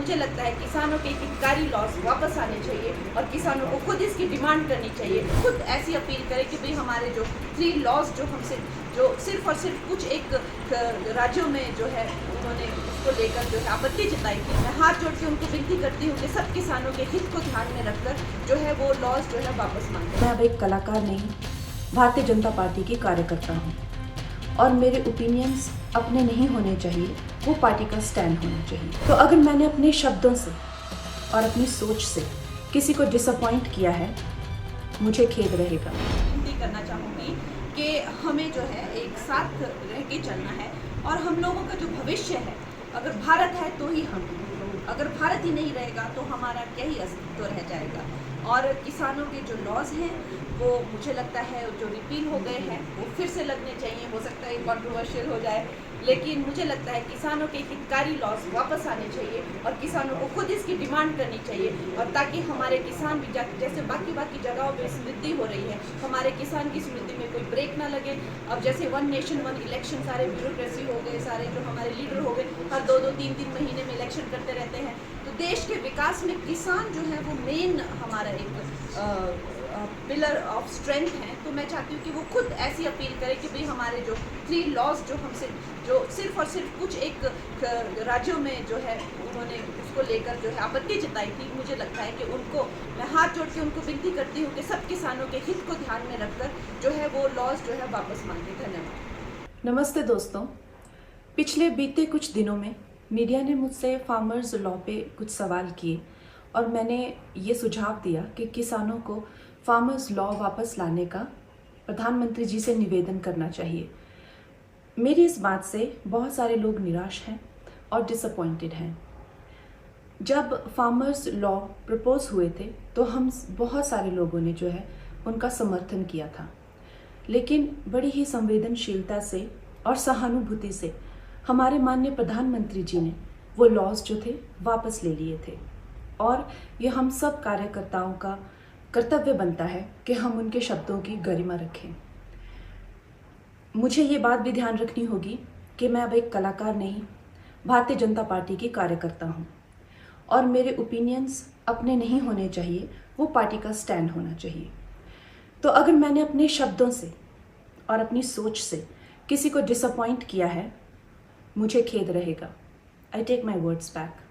मुझे लगता है किसानों के हितकारी लॉस वापस आने चाहिए और किसानों को खुद इसकी डिमांड करनी चाहिए, खुद ऐसी अपील करें कि भाई हमारे जो 3 लॉज जो हमसे जो सिर्फ और सिर्फ कुछ एक राज्यों में जो है उन्होंने उसको लेकर जो है आपत्ति जताई थी, मैं हाथ जोड़ के उनको विनती करती हूँ कि सब किसानों के हित को ध्यान में रखकर जो है वो लॉज जो है वापस मांगे। मैं अब एक कलाकार नहीं, भारतीय जनता पार्टी की कार्यकर्ता हूँ और मेरे ओपिनियंस अपने नहीं होने चाहिए, वो पार्टी का स्टैंड होना चाहिए। तो अगर मैंने अपने शब्दों से और अपनी सोच से किसी को डिसअपॉइंट किया है, मुझे खेद रहेगा। विनती करना चाहूँगी कि हमें जो है एक साथ रह के चलना है और हम लोगों का जो भविष्य है, अगर भारत है तो ही हम, अगर भारत ही नहीं रहेगा तो हमारा क्या ही अस्तित्व रह जाएगा। और किसानों के जो लॉज हैं वो मुझे लगता है जो रिपील हो गए हैं वो फिर से लगने चाहिए। हो सकता है कंट्रोवर्शियल हो जाए, लेकिन मुझे लगता है किसानों के हितकारी लॉज वापस आने चाहिए और किसानों को खुद इसकी डिमांड करनी चाहिए, और ताकि हमारे किसान भी जैसे बाकी जगहों पे समृद्धि हो रही है, हमारे किसान की समृद्धि में कोई ब्रेक ना लगे। अब जैसे 1 नेशन 1 इलेक्शन, सारे ब्यूरोक्रेसी हो गए, सारे जो हमारे लीडर हो गए हर 2-2 3-3 महीने में इलेक्शन करते रहते हैं, तो देश के विकास में किसान जो है वो मेन हमारा एक पिलर ऑफ स्ट्रेंथ है। तो मैं चाहती हूँ कि वो खुद ऐसी अपील करें कि भाई हमारे जो 3 लॉज जो हमसे जो सिर्फ और सिर्फ कुछ एक राज्यों में जो है उन्होंने उसको लेकर जो है आपत्ति जताई थी, मुझे लगता है कि उनको मैं हाथ जोड़ के उनको विनती करती हूँ कि सब किसानों के हित को ध्यान में रखकर जो है वो लॉज जो है वापस मांगे। धन्यवाद। नमस्ते दोस्तों, पिछले बीते कुछ दिनों में मीडिया ने मुझसे फार्मर्स लॉ पे कुछ सवाल किए और मैंने ये सुझाव दिया कि किसानों को फार्मर्स लॉ वापस लाने का प्रधानमंत्री जी से निवेदन करना चाहिए। मेरी इस बात से बहुत सारे लोग निराश हैं और डिसअपॉइंटेड हैं। जब फार्मर्स लॉ प्रपोज हुए थे तो हम बहुत सारे लोगों ने जो है उनका समर्थन किया था, लेकिन बड़ी ही संवेदनशीलता से और सहानुभूति से हमारे माननीय प्रधानमंत्री जी ने वो लॉज जो थे वापस ले लिए थे, और ये हम सब कार्यकर्ताओं का कर्तव्य बनता है कि हम उनके शब्दों की गरिमा रखें। मुझे ये बात भी ध्यान रखनी होगी कि मैं अब एक कलाकार नहीं, भारतीय जनता पार्टी की कार्यकर्ता हूँ और मेरे ओपिनियंस अपने नहीं होने चाहिए, वो पार्टी का स्टैंड होना चाहिए। तो अगर मैंने अपने शब्दों से और अपनी सोच से किसी को डिसअपॉइंट किया है, मुझे खेद रहेगा। I take my words back.